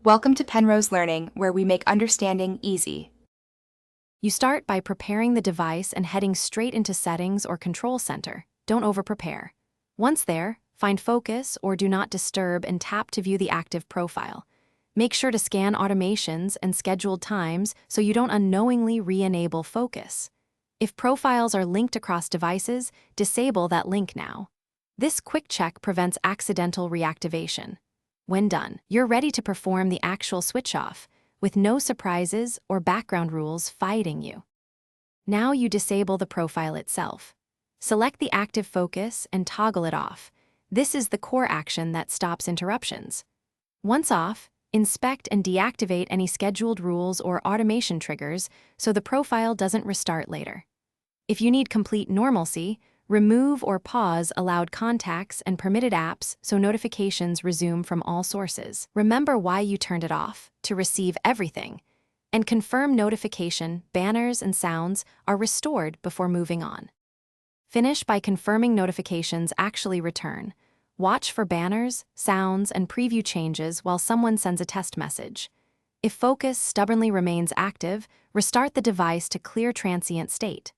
Welcome to Penrose Learning, where we make understanding easy. You start by preparing the device and heading straight into Settings or Control Center. Don't over-prepare. Once there, find Focus or Do Not Disturb and tap to view the active profile. Make sure to scan automations and scheduled times so you don't unknowingly re-enable Focus. If profiles are linked across devices, disable that link now. This quick check prevents accidental reactivation. When done, you're ready to perform the actual switch-off, with no surprises or background rules fighting you. Now you disable the profile itself. Select the active focus and toggle it off. This is the core action that stops interruptions. Once off, inspect and deactivate any scheduled rules or automation triggers so the profile doesn't restart later. If you need complete normalcy, remove or pause allowed contacts and permitted apps so notifications resume from all sources. Remember why you turned it off, to receive everything, and confirm notification, banners, and sounds are restored before moving on. Finish by confirming notifications actually return. Watch for banners, sounds, and preview changes while someone sends a test message. If focus stubbornly remains active, restart the device to clear transient state.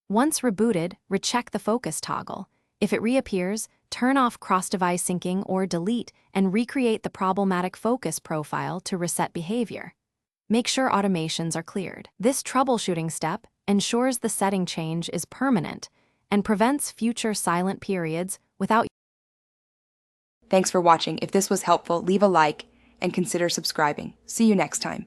Once rebooted, recheck the focus toggle. If it reappears, turn off cross-device syncing or delete and recreate the problematic focus profile to reset behavior. Make sure automations are cleared. This troubleshooting step ensures the setting change is permanent and prevents future silent periods without. Thanks for watching. If this was helpful, leave a like and consider subscribing. See you next time.